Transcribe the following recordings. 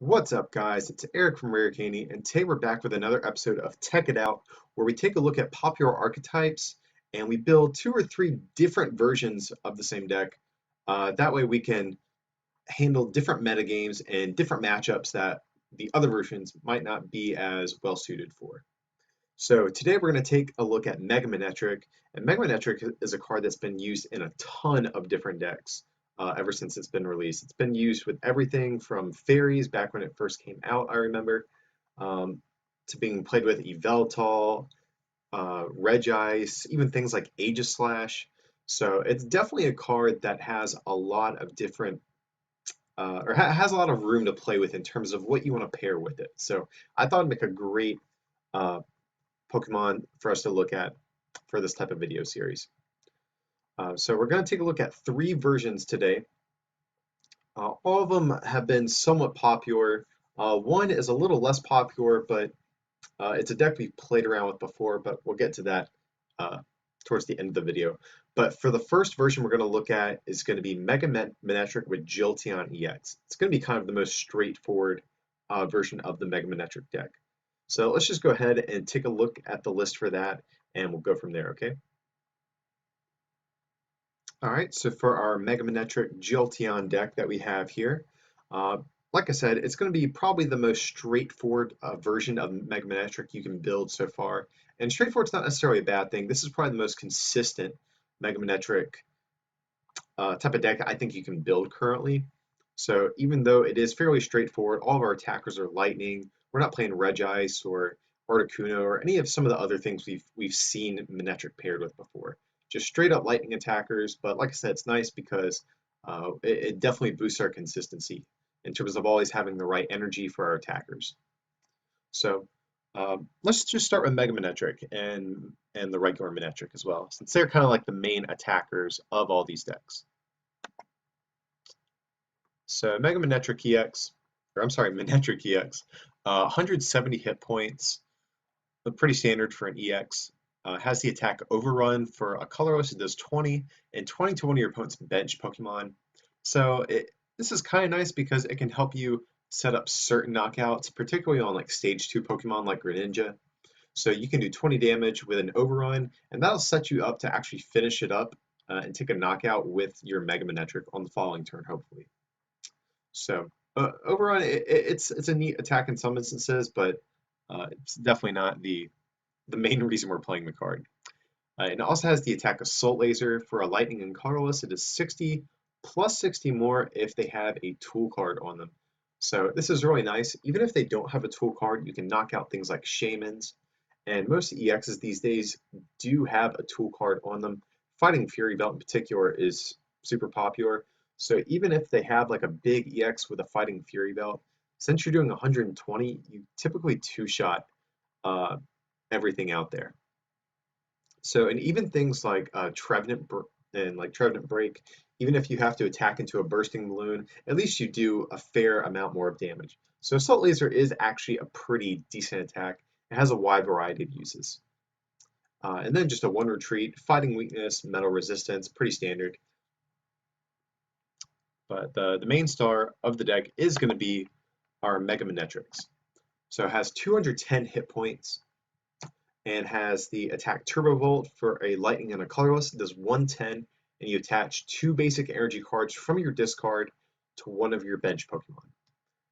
What's up, guys? It's Eric from Rare Candy, and today we're back with another episode of Tech It Out, where we take a look at popular archetypes and we build two or three different versions of the same deck. That way, we can handle different metagames and different matchups that the other versions might not be as well suited for. So today we're going to take a look at Mega Manectric, and Mega Manectric is a card that's been used in a ton of different decks ever since it's been released. It's been used with everything from fairies back when it first came out, I remember, to being played with Yveltal, Regice, even things like Aegislash. So it's definitely a card that has a lot of different, has a lot of room to play with in terms of what you want to pair with it. So I thought it'd make a great uh, Pokemon for us to look at for this type of video series. So we're going to take a look at three versions today. All of them have been somewhat popular. One is a little less popular, but it's a deck we've played around with before, but we'll get to that towards the end of the video. But for the first version we're going to look at is going to be Mega Manectric with Jolteon EX. It's going to be kind of the most straightforward version of the Mega Manectric deck. So let's just go ahead and take a look at the list for that, and we'll go from there, okay? All right, so for our Mega Manectric Jolteon deck that we have here, like I said, it's going to be probably the most straightforward version of Mega Manectric you can build so far. And straightforward's not necessarily a bad thing. This is probably the most consistent Mega Manectric type of deck I think you can build currently. So even though it is fairly straightforward, all of our attackers are lightning. We're not playing Regice or Articuno or any of some of the other things we've seen Manectric paired with before. Just straight up lightning attackers, but like I said, it's nice because it definitely boosts our consistency in terms of always having the right energy for our attackers. So let's just start with Mega Manectric and the regular Manectric as well, since they're kind of like the main attackers of all these decks. So Mega Manectric EX, or I'm sorry, Manectric EX, 170 hit points, pretty standard for an EX. Has the attack overrun for a colorless. It does 20 and 20 to one of your opponent's bench Pokemon. So this is kind of nice because it can help you set up certain knockouts, particularly on like stage 2 Pokemon like Greninja. So you can do 20 damage with an overrun, and that'll set you up to actually finish it up and take a knockout with your Mega Manectric on the following turn, hopefully. So overrun, it's a neat attack in some instances, but it's definitely not the main reason we're playing the card. It also has the attack Assault Laser for a lightning and colorless. It is 60 plus 60 more if they have a tool card on them. So this is really nice. Even if they don't have a tool card, you can knock out things like Shamans. And most EXs these days do have a tool card on them. Fighting Fury Belt in particular is super popular. So even if they have like a big EX with a Fighting Fury Belt, since you're doing 120, you typically two-shot everything out there. So, and even things like Trevenant Break, even if you have to attack into a bursting balloon, at least you do a fair amount more of damage. So Assault Laser is actually a pretty decent attack. It has a wide variety of uses. And then just a 1 retreat, Fighting Weakness, Metal Resistance, pretty standard. But the main star of the deck is going to be our Mega Manectrics. So it has 210 hit points and has the attack Turbo Volt for a lightning and a colorless. It does 110, and you attach 2 basic energy cards from your discard to one of your bench Pokemon.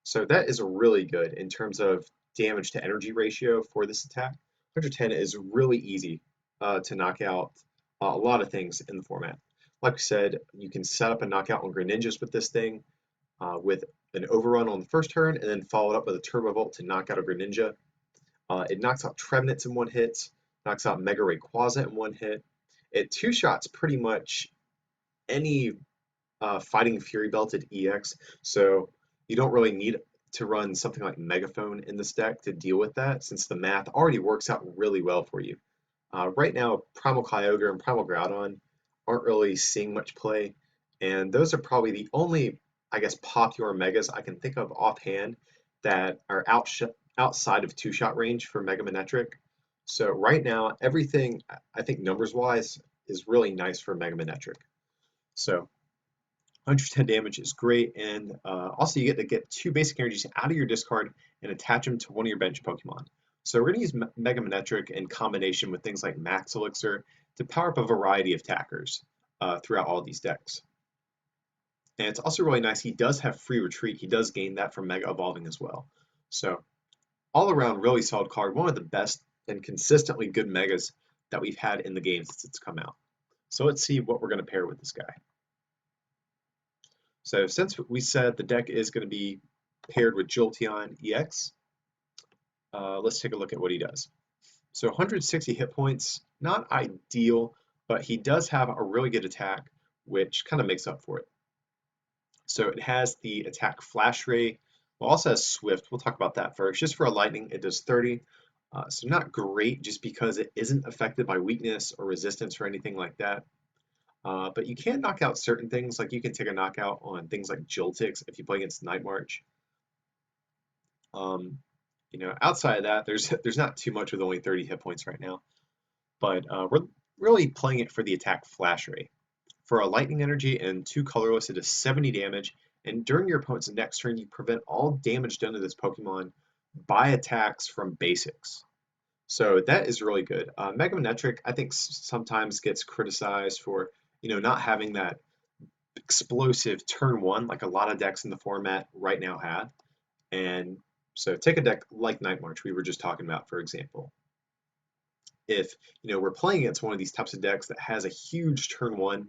So that is really good in terms of damage to energy ratio for this attack. 110 is really easy to knock out a lot of things in the format. Like I said, you can set up a knockout on Greninjas with this thing with an overrun on the first turn and then follow it up with a Turbo Volt to knock out a Greninja. It knocks out Trevenants in one hit, knocks out Mega Rayquaza in one hit. It two-shots pretty much any Fighting Fury Belted EX, so you don't really need to run something like Megaphone in this deck to deal with that, since the math already works out really well for you. Right now, Primal Kyogre and Primal Groudon aren't really seeing much play, and those are probably the only, I guess, popular Megas I can think of offhand that are outside of two-shot range for Mega Manectric. So right now, everything, I think numbers-wise, is really nice for Mega Manectric. So 110 damage is great, and also you get to get 2 basic energies out of your discard and attach them to one of your bench Pokemon. So we're going to use Mega Manectric in combination with things like Max Elixir to power up a variety of attackers throughout all these decks. And it's also really nice, he does have free retreat. He does gain that from Mega Evolving as well. So all around really solid card, one of the best and consistently good Megas that we've had in the game since it's come out. So let's see what we're going to pair with this guy. So since we said the deck is going to be paired with Jolteon EX, let's take a look at what he does. So 160 hit points, not ideal, but he does have a really good attack, which kind of makes up for it. So it has the attack Flash Ray, it also has Swift. We'll talk about that first. Just for a lightning, it does 30. So not great just because it isn't affected by weakness or resistance or anything like that. But you can knock out certain things, like you can take a knockout on things like Joltix if you play against Night March. You know, outside of that, there's not too much with only 30 hit points right now. But we're really playing it for the attack Flash Ray. For a lightning energy and 2 colorless, it does 70 damage. And during your opponent's next turn, you prevent all damage done to this Pokemon by attacks from basics. So that is really good. Mega Manectric, I think, sometimes gets criticized for, you know, not having that explosive turn 1 like a lot of decks in the format right now have. And so take a deck like Night March we were just talking about, for example. If, you know, we're playing against one of these types of decks that has a huge turn 1,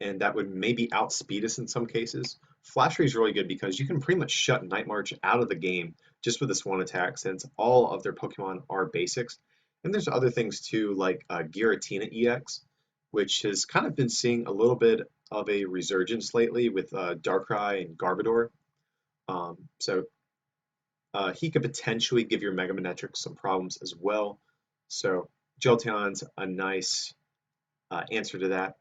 and that would maybe outspeed us in some cases, Flash Ray is really good because you can pretty much shut Night March out of the game just with this one attack, since all of their Pokemon are basics. And there's other things too, like Giratina EX, which has kind of been seeing a little bit of a resurgence lately with Darkrai and Garbodor. So he could potentially give your Mega Manectric some problems as well. So Jolteon's a nice answer to that.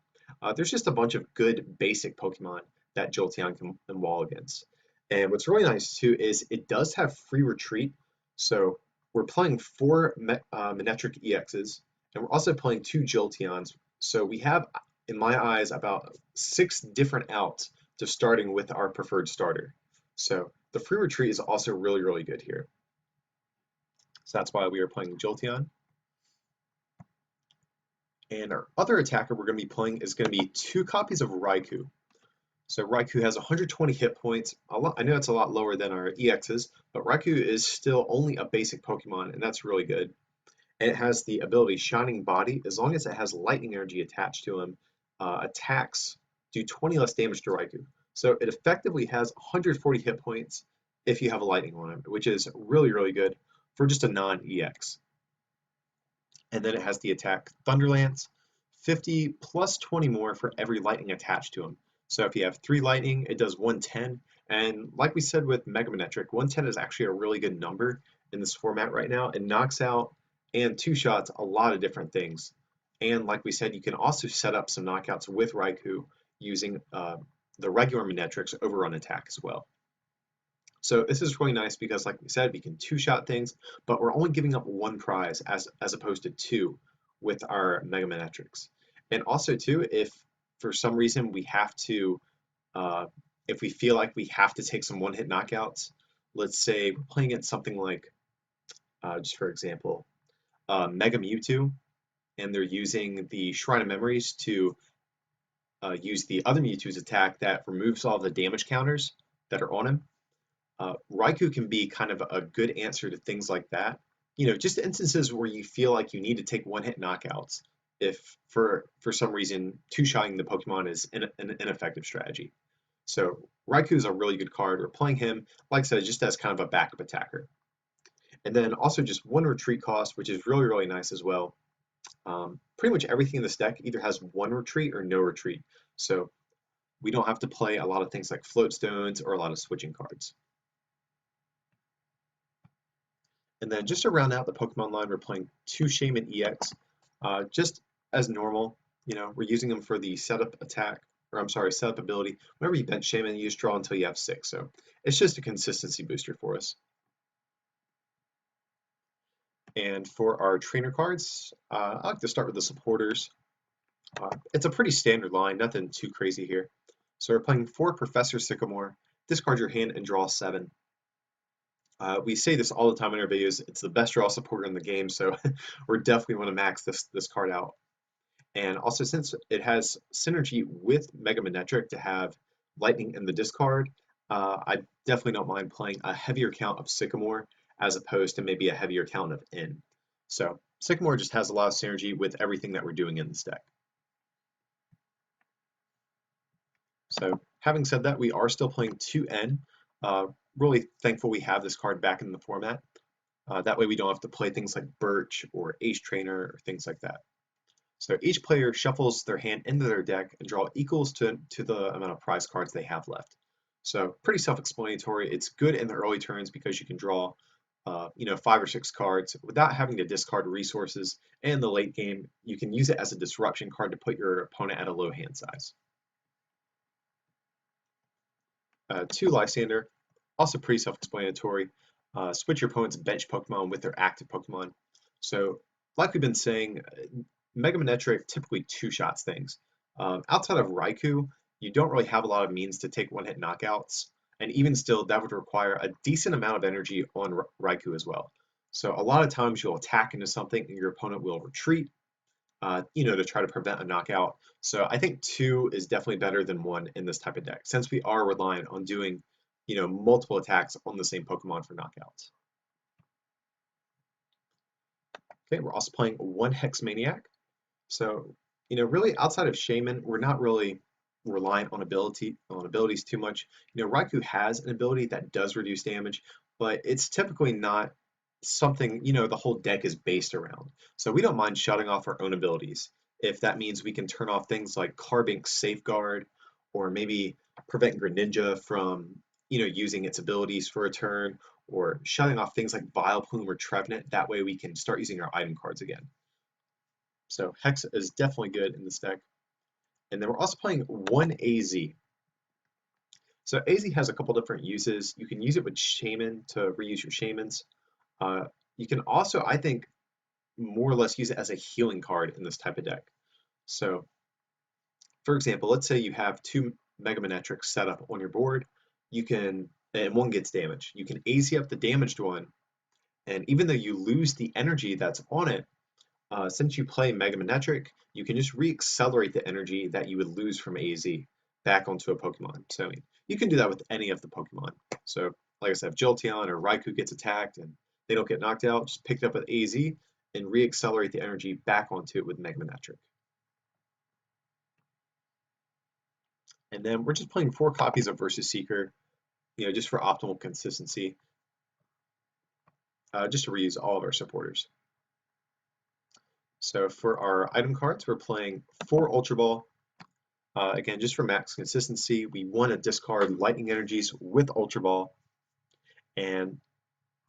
There's just a bunch of good basic Pokemon that Jolteon can wall against. And what's really nice too is it does have free retreat. So we're playing 4 Manectric EXs, and we're also playing 2 Jolteons. So we have, in my eyes, about 6 different outs to starting with our preferred starter. So the free retreat is also really, really good here. So that's why we are playing Jolteon. And our other attacker we're going to be playing is going to be 2 copies of Raikou. So Raikou has 120 hit points. I know it's a lot lower than our EXs, but Raikou is still only a basic Pokemon, and that's really good. And it has the ability Shining Body. As long as it has lightning energy attached to him, attacks do 20 less damage to Raikou. So it effectively has 140 hit points if you have a lightning on him, which is really, really good for just a non-EX. And then it has the attack Thunderlance, 50 plus 20 more for every lightning attached to him. So if you have 3 lightning, it does 110. And like we said with Mega Manectric, 110 is actually a really good number in this format right now. It knocks out and 2-shots a lot of different things. And like we said, you can also set up some knockouts with Raikou using the regular Manectric's overrun attack as well. So this is really nice because, like we said, we can 2-shot things, but we're only giving up 1 prize as opposed to 2 with our Mega Manectrics. And also too, if for some reason we have to, if we feel like we have to take some 1-hit knockouts, let's say we're playing against something like, just for example, Mega Mewtwo, and they're using the Shrine of Memories to use the other Mewtwo's attack that removes all the damage counters that are on him. Raikou can be kind of a good answer to things like that. You know, just instances where you feel like you need to take 1-hit knockouts if for some reason 2-shotting the Pokemon is an ineffective strategy. So Raikou is a really good card. We're playing him, like I said, just as kind of a backup attacker. And then also just 1 retreat cost, which is really, really nice as well. Pretty much everything in this deck either has 1 retreat or no retreat. So we don't have to play a lot of things like float stones or a lot of switching cards. And then just to round out the Pokemon line, we're playing 2 Shaman EX, just as normal. You know, we're using them for the setup attack, or I'm sorry, setup ability. Whenever you bench Shaman, you just draw until you have 6. So it's just a consistency booster for us. And for our trainer cards, I like to start with the supporters. It's a pretty standard line, nothing too crazy here. So we're playing 4 Professor Sycamore, discard your hand and draw 7. We say this all the time in our videos, it's the best draw supporter in the game, so we're definitely want to max this card out. And also, since it has synergy with Mega Manectric to have Lightning in the discard, I definitely don't mind playing a heavier count of Sycamore as opposed to maybe a heavier count of N. So Sycamore just has a lot of synergy with everything that we're doing in this deck. So having said that, we are still playing 2N. Really thankful we have this card back in the format. That way we don't have to play things like Birch or Ace Trainer or things like that. So each player shuffles their hand into their deck and draw equals to the amount of prize cards they have left. So pretty self-explanatory. It's good in the early turns because you can draw 5 or 6 cards without having to discard resources. And in the late game, you can use it as a disruption card to put your opponent at a low hand size. 2 Lysander, also pretty self-explanatory. Switch your opponent's bench Pokemon with their active Pokemon. So like we've been saying, Mega Manectric typically 2-shots things. Outside of Raikou, you don't really have a lot of means to take one-hit knockouts, and even still, that would require a decent amount of energy on Raikou as well. So a lot of times you'll attack into something and your opponent will retreat, to try to prevent a knockout. So I think 2 is definitely better than 1 in this type of deck, since we are reliant on doing, multiple attacks on the same Pokemon for knockouts. Okay, we're also playing 1 Hex Maniac. So, really outside of Shaman, we're not really reliant on abilities too much. Raikou has an ability that does reduce damage, but it's typically not something, the whole deck is based around. So we don't mind shutting off our own abilities if that means we can turn off things like Carbink's Safeguard or maybe prevent Greninja from, using its abilities for a turn, or shutting off things like Vileplume or Trevenant. That way we can start using our item cards again. So Hex is definitely good in this deck. And then we're also playing 1 AZ. So AZ has a couple different uses. You can use it with Shaman to reuse your Shamans. You can also, I think, more or less use it as a healing card in this type of deck. So, for example, let's say you have 2 Mega Manectrics set up on your board. You can, and one gets damaged. You can AZ up the damaged one, and even though you lose the energy that's on it, since you play Mega Manectric, you can just re-accelerate the energy that you would lose from AZ back onto a Pokemon. So you can do that with any of the Pokemon. So like I said, if Jolteon or Raikou gets attacked and they don't get knocked out, just pick it up with AZ and re-accelerate the energy back onto it with Mega Manectric. And then we're just playing 4 copies of Versus Seeker, just for optimal consistency, just to reuse all of our supporters. So for our item cards, we're playing 4 Ultra Ball. Again, just for max consistency, we want to discard Lightning Energies with Ultra Ball. And,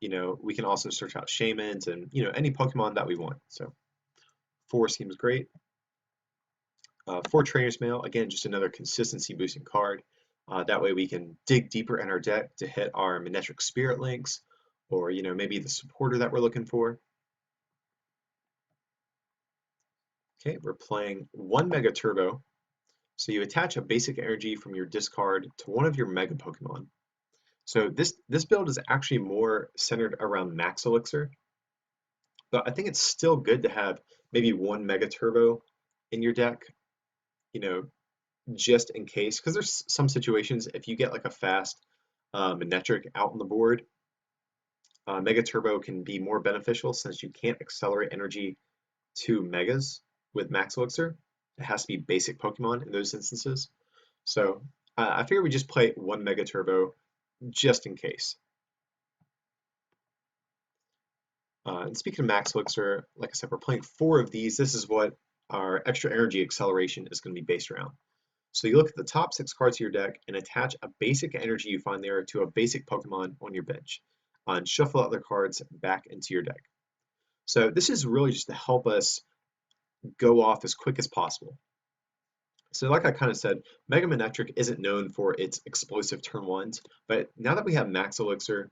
we can also search out Shamans and, any Pokemon that we want. So 4 seems great. 4 Trainer's Mail, again, just another consistency boosting card. That way we can dig deeper in our deck to hit our Manectric Spirit Links, or, maybe the supporter that we're looking for. Okay, we're playing 1 Mega Turbo. So you attach a basic energy from your discard to one of your Mega Pokemon. So this build is actually more centered around Max Elixir, but I think it's still good to have maybe 1 Mega Turbo in your deck, just in case, because there's some situations if you get like a fast Manectric out on the board, Mega Turbo can be more beneficial since you can't accelerate energy to Megas with Max Elixir. It has to be basic Pokemon in those instances. So I figure we just play 1 Mega Turbo just in case. And speaking of Max Elixir, like I said, we're playing 4 of these. This is what our extra energy acceleration is going to be based around. So you look at the top 6 cards of your deck and attach a basic energy you find there to a basic Pokemon on your bench, and shuffle other cards back into your deck. So this is really just to help us go off as quick as possible. So like I kind of said, Mega Manectric isn't known for its explosive turn 1s, but now that we have Max Elixir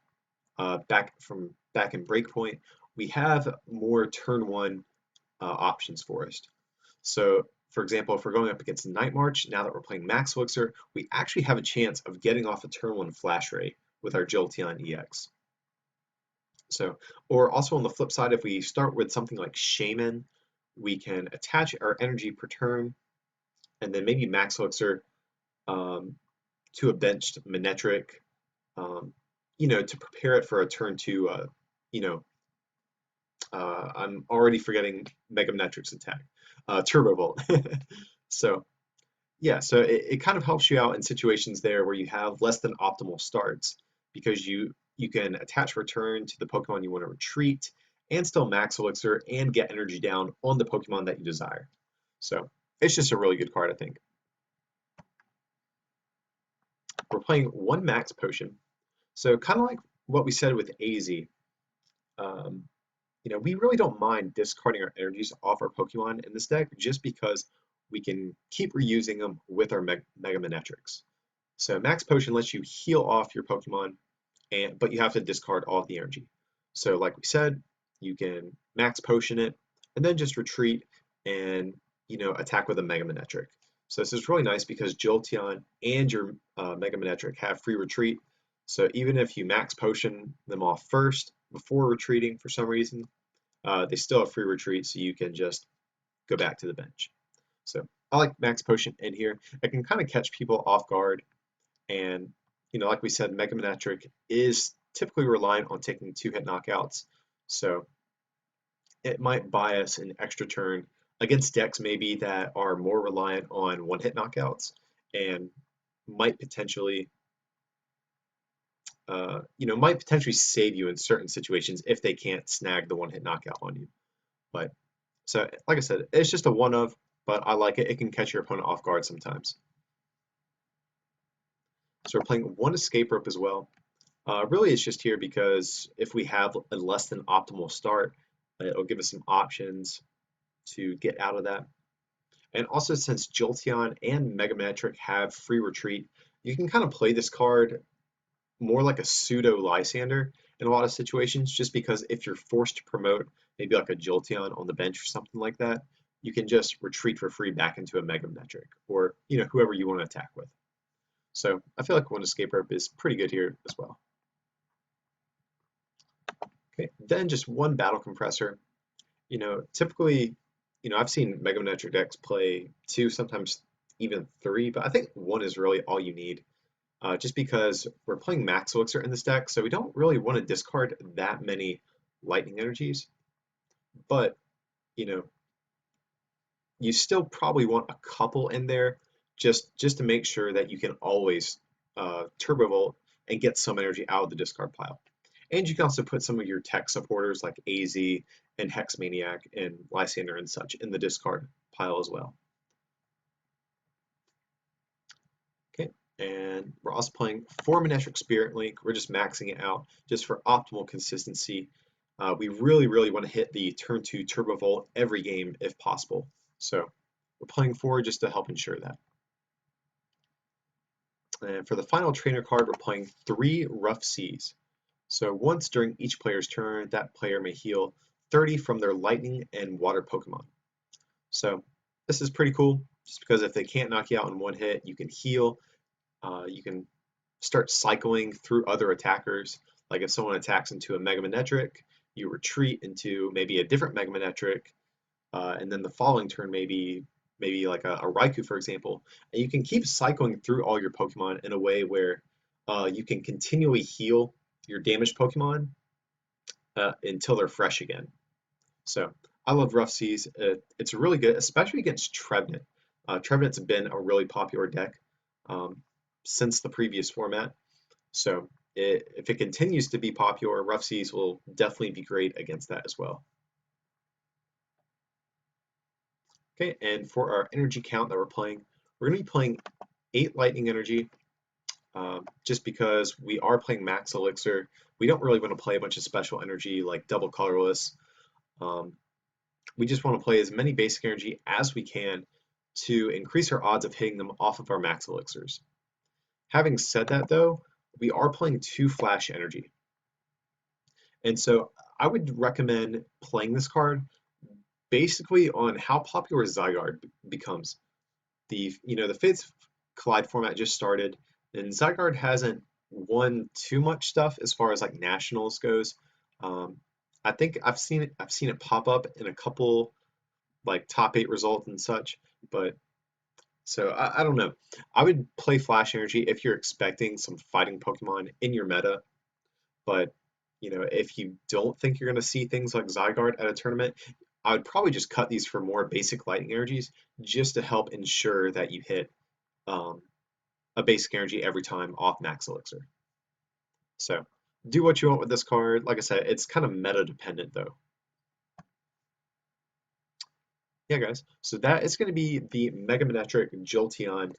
back in Breakpoint, we have more turn 1 options for us. So For example, if we're going up against Night March, now that we're playing Max Elixir, we actually have a chance of getting off a turn 1 Flash Ray with our Jolteon EX. So, or also on the flip side, if we start with something like Shaman, we can attach our energy per turn, and then maybe Max Elixir to a benched Manectric, to prepare it for a turn 2, I'm already forgetting Mega Manectric's attack, Turbo Volt. So yeah, so it kind of helps you out in situations there where you have less than optimal starts because you can attach return to the Pokemon you want to retreat and still max Elixir and get energy down on the Pokemon that you desire. So it's just a really good card, I think. We're playing 1 Max Potion. So kind of like what we said with AZ, we really don't mind discarding our energies off our Pokemon in this deck just because we can keep reusing them with our Mega Manectrics. So Max Potion lets you heal off your Pokemon, but you have to discard all of the energy. So like we said, you can Max Potion it, and then just retreat and attack with a Mega Manectric. So this is really nice because Jolteon and your Mega Manectric have free retreat. So even if you Max Potion them off first before retreating for some reason, they still have free retreat, so you can just go back to the bench. So I like Max Potion in here. It can kind of catch people off guard, and like we said, Mega Manectric is typically reliant on taking 2-hit knockouts, so it might buy us an extra turn against decks maybe that are more reliant on 1-hit knockouts and might potentially save you in certain situations if they can't snag the 1-hit knockout on you. But so like I said, it's just a one of, but I like it. It can catch your opponent off guard sometimes. So we're playing 1 Escape Rope as well. Really, it's just here because if we have a less than optimal start, it'll give us some options to get out of that. And also, since Jolteon and Mega Manectric have free retreat, you can kind of play this card more like a pseudo Lysander in a lot of situations, just because if you're forced to promote maybe like a Jolteon on the bench or something like that, you can just retreat for free back into a Mega Manectric or whoever you want to attack with. So I feel like 1 Escape Rope is pretty good here as well. Okay, then just 1 Battle Compressor. Typically, I've seen Mega Manectric decks play 2, sometimes even 3, but I think 1 is really all you need. Just because we're playing Max Elixir in this deck, so we don't really want to discard that many lightning energies. But, you still probably want a couple in there just to make sure that you can always Turbo Volt and get some energy out of the discard pile. And you can also put some of your tech supporters like AZ and Hex Maniac and Lysander and such in the discard pile as well. Okay, and we're also playing 4 Manectric Spirit Link. We're just maxing it out just for optimal consistency. We really want to hit the turn 2 Turbo Volt every game if possible. So we're playing 4 just to help ensure that. And for the final trainer card, we're playing 3 Rough Seas. So once during each player's turn, that player may heal 30 from their lightning and water Pokemon. So this is pretty cool, just because if they can't knock you out in 1 hit, you can heal. You can start cycling through other attackers. Like if someone attacks into a Mega Manectric, you retreat into maybe a different Mega Manectric, and then the following turn maybe like a Raikou, for example. And you can keep cycling through all your Pokemon in a way where you can continually heal your damaged Pokemon until they're fresh again. So I love Rough Seas. It's really good, especially against Trevenant. Trevenant's been a really popular deck since the previous format. So if it continues to be popular, Rough Seas will definitely be great against that as well. Okay, and for our energy count that we're playing, we're going to be playing 8 Lightning Energy. Just because we are playing Max Elixir, we don't really want to play a bunch of special energy like Double Colorless. We just want to play as many basic energy as we can to increase our odds of hitting them off of our Max Elixirs. Having said that though, we are playing 2 Flash Energy. And so I would recommend playing this card basically on how popular Zygarde becomes. The Fates Collide format just started, and Zygarde hasn't won too much stuff as far as like nationals goes. Um, I think I've seen it pop up in a couple like top 8 results and such, but so I don't know. I would play Flash Energy if you're expecting some fighting Pokemon in your meta, but if you don't think you're going to see things like Zygarde at a tournament, I would probably just cut these for more basic lightning energies just to help ensure that you hit um, a basic energy every time off max elixir. So do what you want with this card. Like I said, it's kind of meta dependent though. Yeah, guys. So that is going to be the Mega Manectric Jolteon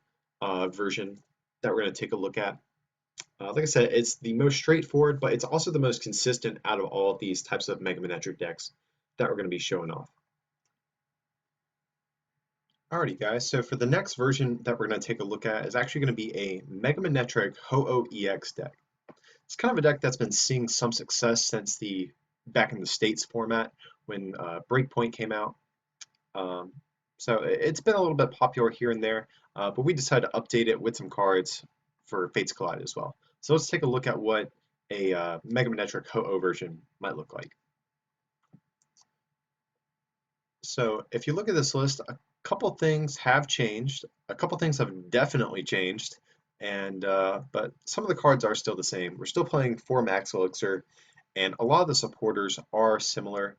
version that we're going to take a look at. Like I said, it's the most straightforward, but it's also the most consistent out of all of these types of Mega Manectric decks that we're going to be showing off. Alrighty, guys. So for the next version that we're going to take a look at is actually going to be a Mega Manectric Ho-Oh EX deck. It's kind of a deck that's been seeing some success since the back in the States format when Breakpoint came out. So it's been a little bit popular here and there, but we decided to update it with some cards for Fates Collide as well. So let's take a look at what a Mega Manectric Ho-Oh version might look like. So if you look at this list, a couple things have changed. A couple things have definitely changed, and but some of the cards are still the same. We're still playing 4 Max Elixir, and a lot of the supporters are similar,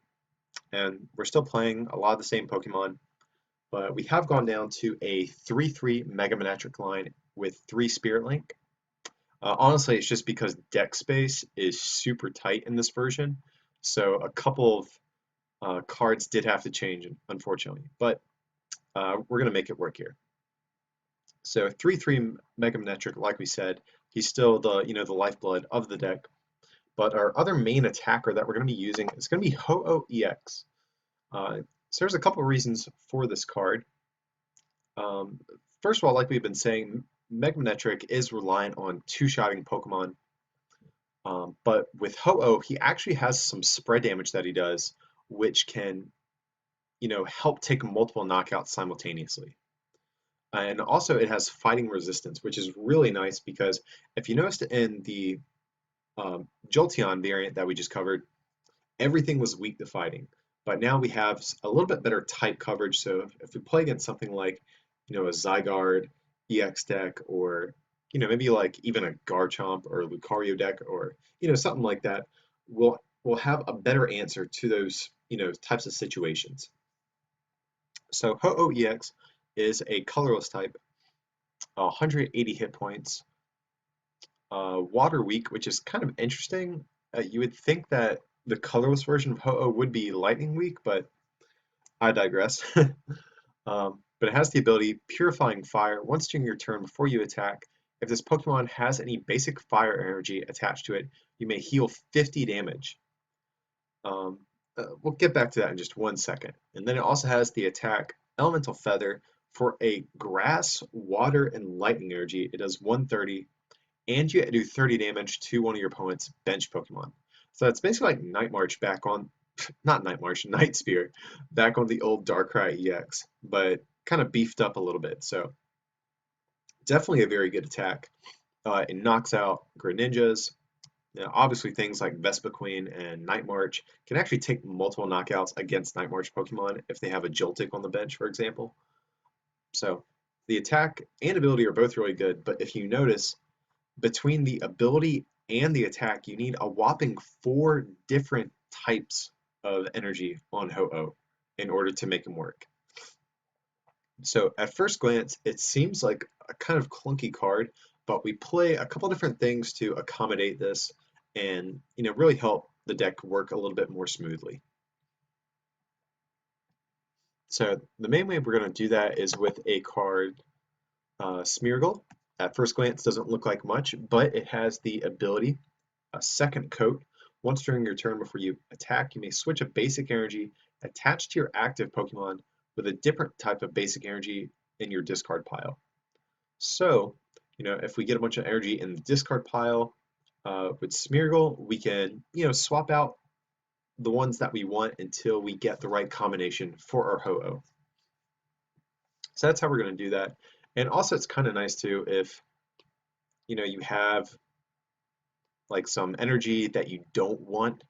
and we're still playing a lot of the same Pokemon. But we have gone down to a 3-3 Mega Manectric line with 3 Spirit Link. Honestly, it's just because deck space is super tight in this version, so a couple of cards did have to change, unfortunately. But we're going to make it work here. So 3-3 Mega Manectric, like we said, he's still the lifeblood of the deck. But our other main attacker that we're going to be using is going to be Ho-Oh EX. So there's a couple of reasons for this card. First of all, like we've been saying, Mega Manectric is reliant on two-shotting Pokemon. But with Ho-Oh, he actually has some spread damage that he does, which can, help take multiple knockouts simultaneously. And also it has fighting resistance, which is really nice because if you noticed in the Jolteon variant that we just covered, everything was weak to fighting. But now we have a little bit better type coverage. So if we play against something like, a Zygarde EX deck, or maybe like even a Garchomp or Lucario deck, or something like that, we'll have a better answer to those types of situations. So Ho-Oh EX is a colorless type, 180 hit points, water weak, which is kind of interesting. You would think that the colorless version of Ho-Oh would be lightning weak, but I digress. But it has the ability Purifying Fire. Once during your turn before you attack, if this Pokemon has any basic fire energy attached to it, you may heal 50 damage. We'll get back to that in just 1 second. And then it also has the attack Elemental Feather. For a grass, water, and lightning energy, it does 130, and you do 30 damage to one of your opponent's bench Pokemon. So it's basically like Night March back on, not Night March, Night Spear, back on the old Darkrai EX, but kind of beefed up a little bit. So definitely a very good attack. It knocks out Greninjas. Now, obviously, things like Vespiquen and Night March can actually take multiple knockouts against Night March Pokemon if they have a Joltik on the bench, for example. So the attack and ability are both really good, but if you notice, between the ability and the attack, you need a whopping 4 different types of energy on Ho-Oh in order to make him work. So at first glance, it seems like a kind of clunky card, but we play a couple different things to accommodate this and really help the deck work a little bit more smoothly. So the main way we're going to do that is with a card, Smeargle. At first glance, doesn't look like much, but it has the ability, a second coat. Once during your turn before you attack, you may switch a basic energy attached to your active Pokemon with a different type of basic energy in your discard pile. So, if we get a bunch of energy in the discard pile with Smeargle, we can, swap out the ones that we want until we get the right combination for our Ho-Oh. So that's how we're going to do that. And also it's kind of nice too if you have like some energy that you don't want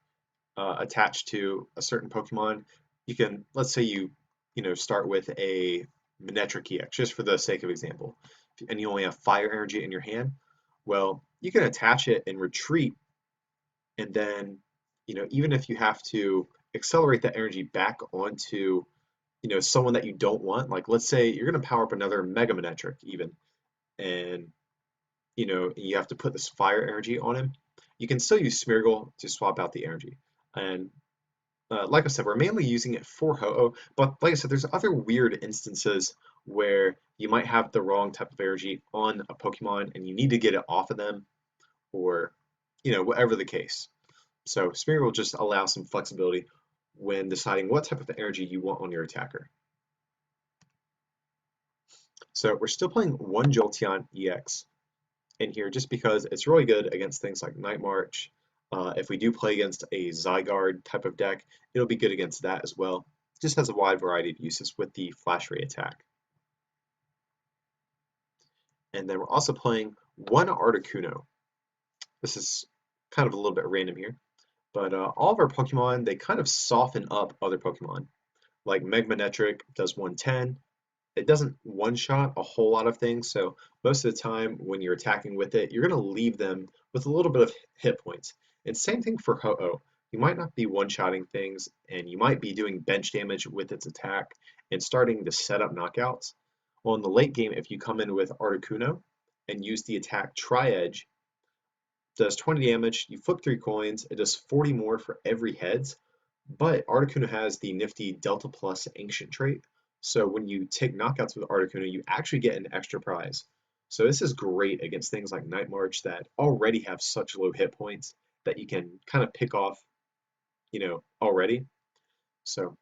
attached to a certain Pokemon. You can, let's say start with a Manectric EX, just for the sake of example, and you only have fire energy in your hand. Well, you can attach it and retreat, and then even if you have to accelerate that energy back onto someone that you don't want, like let's say you're going to power up another Mega Manectric even, and you have to put this fire energy on him, you can still use Smeargle to swap out the energy. And like I said, we're mainly using it for Ho-Oh, but like I said, there's other weird instances where you might have the wrong type of energy on a Pokemon and you need to get it off of them, or whatever the case. So Smeargle will just allow some flexibility when deciding what type of energy you want on your attacker. So we're still playing one Jolteon EX in here just because it's really good against things like Night March. If we do play against a Zygarde type of deck, it'll be good against that as well. It just has a wide variety of uses with the Flash Ray attack. And then we're also playing one Articuno. This is kind of a little bit random here, but all of our Pokemon, they kind of soften up other Pokemon. Like Meg Manectric does 110. It doesn't one-shot a whole lot of things, so most of the time when you're attacking with it, you're going to leave them with a little bit of hit points. And same thing for Ho-Oh. You might not be one-shotting things, and you might be doing bench damage with its attack and starting to set up knockouts. Well, in the late game, if you come in with Articuno and use the attack Tri-Edge, does 20 damage, you flip 3 coins, it does 40 more for every heads, but Articuno has the nifty Delta Plus Ancient trait, so when you take knockouts with Articuno, you actually get an extra prize. So this is great against things like Night March that already have such low hit points that you can kind of pick off, already. So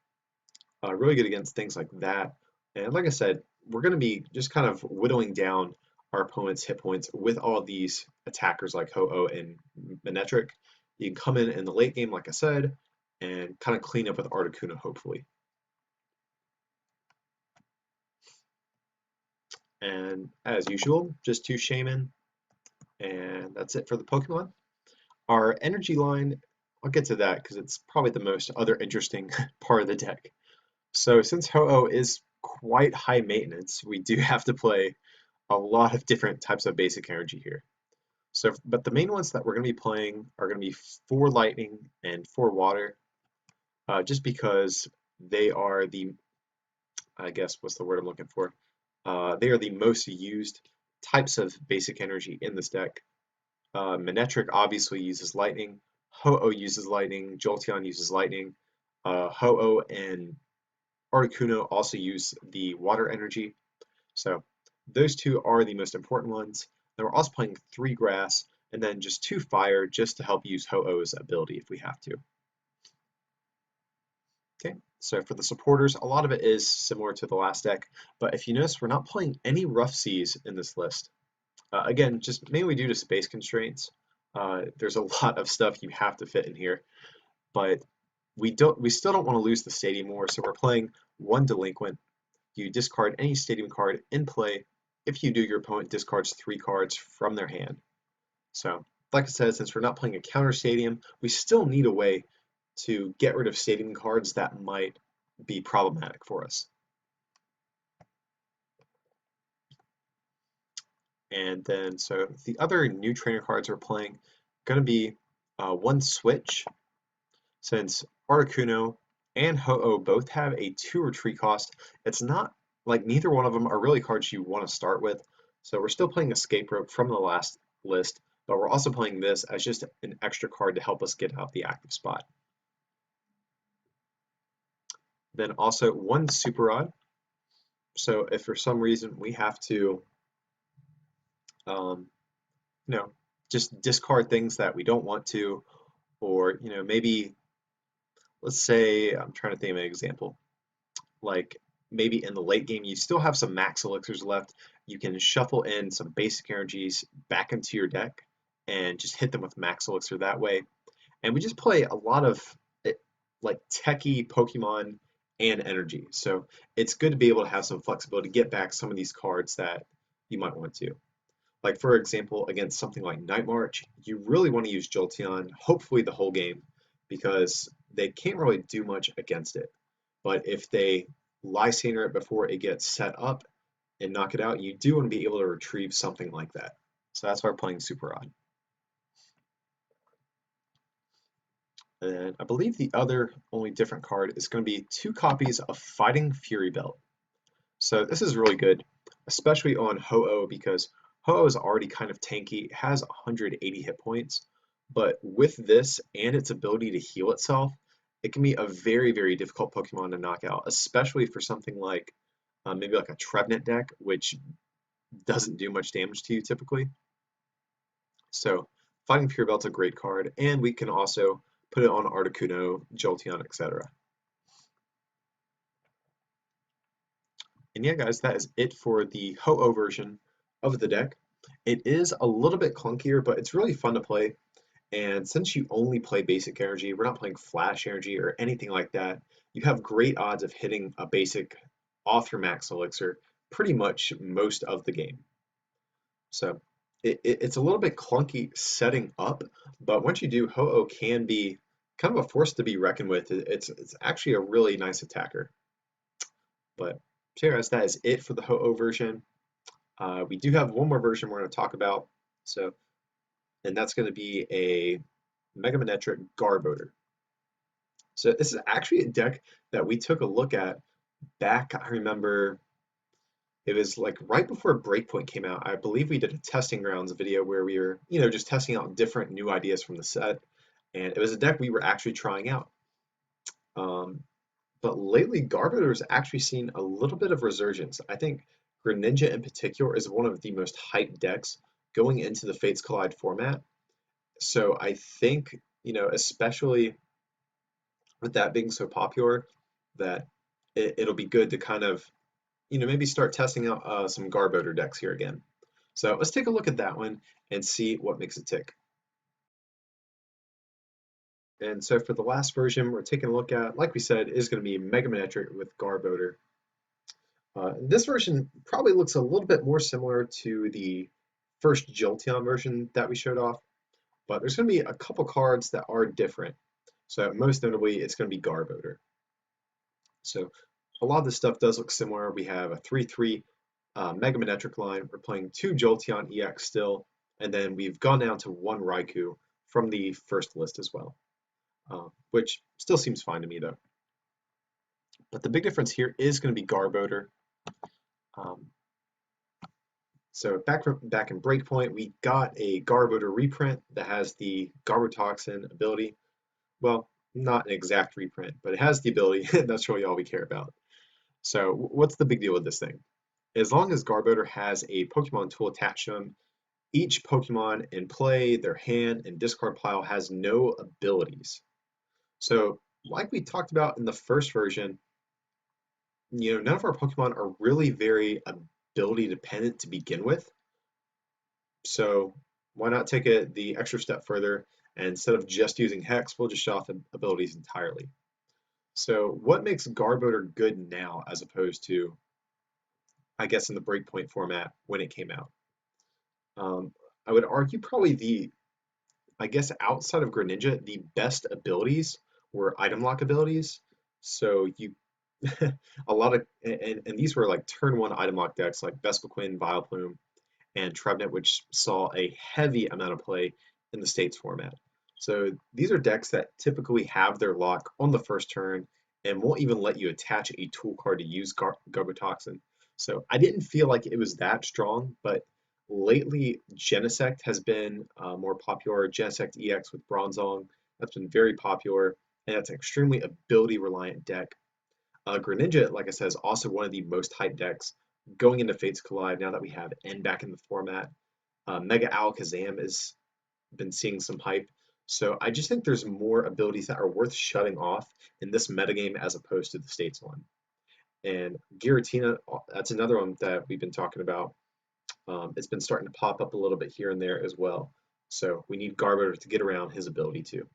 really good against things like that. And like I said, we're going to be just kind of whittling down our opponent's hit points with all these attackers like Ho-Oh and Manectric. You can come in the late game, like I said, and kind of clean up with Articuno, hopefully. And as usual, just 2 Shaman, and that's it for the Pokemon. Our energy line, I'll get to that because it's probably the most other interesting part of the deck. So since Ho-Oh is quite high maintenance, we do have to play a lot of different types of basic energy here. So, but the main ones that we're going to be playing are going to be 4 lightning and 4 water, just because they are the, I guess, what's the word I'm looking for? They are the most used types of basic energy in this deck. Manectric obviously uses lightning, Ho-Oh uses lightning, Jolteon uses lightning, Ho-Oh and Articuno also use the water energy. So those 2 are the most important ones. Then we're also playing 3 grass and then just 2 fire just to help use Ho-Oh's ability if we have to. Okay, so for the supporters, a lot of it is similar to the last deck, but if you notice, we're not playing any Rough Seas in this list. Again, just mainly due to space constraints. There's a lot of stuff you have to fit in here, but we still don't want to lose the Stadium War, so we're playing 1 Delinquent. You discard any Stadium card in play. If you do, your opponent discards 3 cards from their hand. So, like I said, since we're not playing a counter Stadium, we still need a way to get rid of Stadium cards that might be problematic for us. And then, so the other new trainer cards we're playing going to be 1 Switch, since Articuno and Ho-Oh both have a 2 retreat cost. It's not like neither one of them are really cards you want to start with. So we're still playing Escape Rope from the last list, but we're also playing this as just an extra card to help us get out the active spot. Then also 1 Super Rod. So if for some reason we have to, just discard things that we don't want to, or, maybe, let's say, I'm trying to think of an example, like maybe in the late game you still have some max elixirs left, you can shuffle in some basic energies back into your deck and just hit them with max elixir that way. And we just play a lot of like techie Pokemon and energy. So it's good to be able to have some flexibility to get back some of these cards that you might want to. Like for example, against something like Night March, you really want to use Jolteon, hopefully the whole game, because they can't really do much against it. But if they Lysander it before it gets set up and knock it out, you do want to be able to retrieve something like that. So that's why we're playing Super Rod. And I believe the other only different card is going to be 2 copies of Fighting Fury Belt. So this is really good, especially on Ho-Oh because Ho-Oh is already kind of tanky, it has 180 hit points, but with this and its ability to heal itself, it can be a very, very difficult Pokemon to knock out, especially for something like maybe like a Trevenant deck, which doesn't do much damage to you typically. So Fighting Fury Belt's a great card, and we can also put it on Articuno, Jolteon, etc. And yeah, guys, that is it for the Ho-Oh version of the deck. It is a little bit clunkier, but it's really fun to play. And since you only play basic energy, we're not playing flash energy or anything like that, you have great odds of hitting a basic off your max elixir pretty much most of the game. So it's a little bit clunky setting up, but once you do, Ho-Oh can be kind of a force to be reckoned with. It's actually a really nice attacker. But so yeah, guys, that is it for the Ho-Oh version. We do have one more version we're going to talk about. So, and that's going to be a Mega Manectric Garbodor. So this is actually a deck that we took a look at back, I remember it was like right before Breakpoint came out. I believe we did a testing grounds video where we were, just testing out different new ideas from the set. And it was a deck we were actually trying out. Um, but lately, Garbodor has actually seen a little bit of resurgence. I think Greninja in particular is one of the most hyped decks going into the Fates Collide format. So I think, especially with that being so popular, that it'll be good to kind of, maybe start testing out some Garbodor decks here again. So let's take a look at that one and see what makes it tick. And so for the last version we're taking a look at, like we said, is going to be Mega Manectric with Garbodor. This version probably looks a little bit more similar to the first Jolteon version that we showed off, but there's going to be a couple cards that are different. So most notably, it's going to be Garbodor. So a lot of this stuff does look similar. We have a 3-3 Mega Manectric line. We're playing 2 Jolteon EX still, and then we've gone down to 1 Raikou from the first list as well, which still seems fine to me though. But the big difference here is going to be Garbodor. So back in Breakpoint, we got a Garbodor reprint that has the Garbotoxin ability. Well, not an exact reprint, but it has the ability. That's really all we care about. So what's the big deal with this thing? As long as Garbodor has a Pokemon tool attached to him, each Pokemon in play, their hand, and discard pile has no abilities. So like we talked about in the first version, none of our Pokemon are really very ability dependent to begin with. So why not take it the extra step further, and instead of just using Hex, we'll just shut off the abilities entirely. So what makes Garbodor good now as opposed to, I guess, in the Breakpoint format when it came out? I would argue probably I guess outside of Greninja, the best abilities were item lock abilities. So you, a lot of, and these were like turn 1 item lock decks like Vespiquen, Vileplume, and Trevenant, which saw a heavy amount of play in the States format. So these are decks that typically have their lock on the first turn and won't even let you attach a tool card to use Garbotoxin. So I didn't feel like it was that strong, but lately Genesect has been more popular. Genesect EX with Bronzong, that's been very popular, and that's an extremely ability reliant deck. Greninja, like I said, is also one of the most hyped decks going into Fates Collide now that we have N back in the format. Mega Alakazam has been seeing some hype. So I just think there's more abilities that are worth shutting off in this metagame as opposed to the States one. And Giratina, that's another one that we've been talking about. It's been starting to pop up a little bit here and there as well. So we need Garbodor to get around his ability too.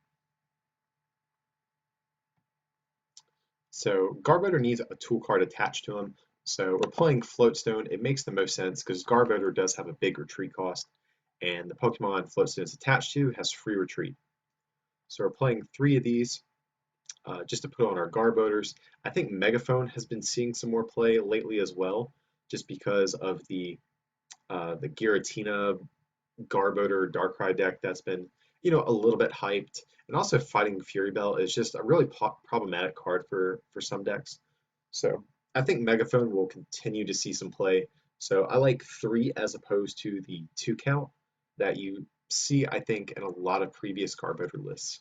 So Garbodor needs a tool card attached to him. So we're playing Floatstone. It makes the most sense because Garbodor does have a big retreat cost, and the Pokemon Floatstone is attached to has free retreat. So we're playing 3 of these just to put on our Garbodors. I think Megaphone has been seeing some more play lately as well, just because of the Giratina Garbodor Darkrai deck that's been, a little bit hyped. And also Fighting Fury Bell is just a really problematic card for some decks. So I think Megaphone will continue to see some play. So I like 3 as opposed to the 2 count that you see, I think, in a lot of previous Garbodor lists.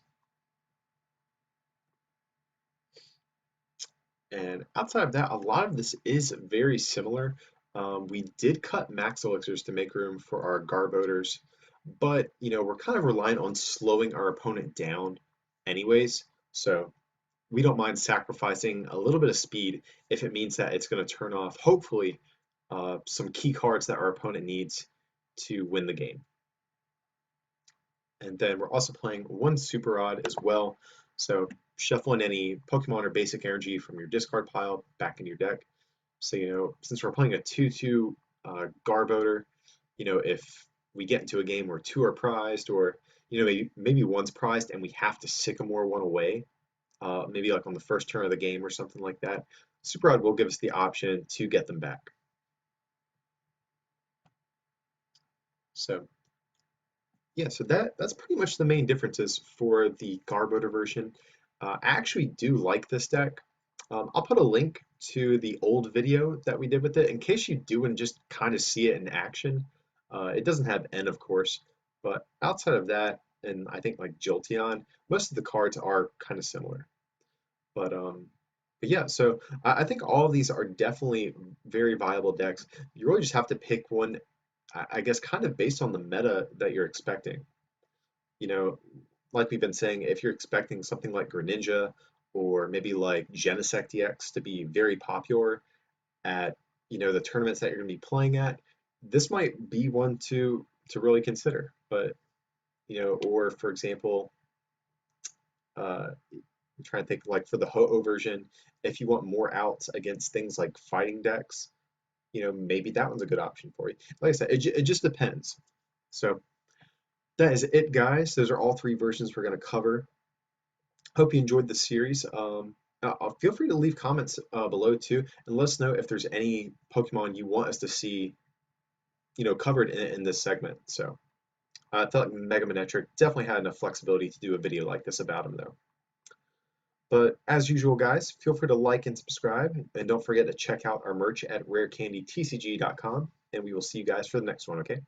And outside of that, a lot of this is very similar. We did cut max elixirs to make room for our Garbodors, but we're kind of relying on slowing our opponent down anyways. So we don't mind sacrificing a little bit of speed if it means that it's going to turn off, hopefully, some key cards that our opponent needs to win the game. And then we're also playing 1 Super Rod as well. So shuffling any Pokemon or basic energy from your discard pile back into your deck. So, since we're playing a 2/2 Garbodor, if we get into a game where 2 are prized, or maybe 1's prized and we have to Sycamore 1 away, maybe like on the first turn of the game or something like that, Super Rod will give us the option to get them back. So yeah, so that's pretty much the main differences for the Garbodor version. I actually do like this deck. I'll put a link to the old video that we did with it in case you do and just kind of see it in action. It doesn't have N, of course, but outside of that, and I think like Jolteon, most of the cards are kind of similar. But yeah, so I think all of these are definitely very viable decks. You really just have to pick one, I guess, kind of based on the meta that you're expecting. You know, like we've been saying, if you're expecting something like Greninja or maybe like Genesect EX to be very popular at, the tournaments that you're going to be playing at, this might be one to really consider. But, or for example, I'm trying to think like for the Ho-Oh version, if you want more outs against things like fighting decks, maybe that one's a good option for you. Like I said, it just depends. So that is it, guys. Those are all 3 versions we're going to cover. Hope you enjoyed the series. Feel free to leave comments below too, and let us know if there's any Pokemon you want us to see, covered in this segment. So I felt like Mega Manectric definitely had enough flexibility to do a video like this about him, though. But as usual, guys, feel free to like and subscribe, and don't forget to check out our merch at rarecandytcg.com, and we will see you guys for the next one, okay?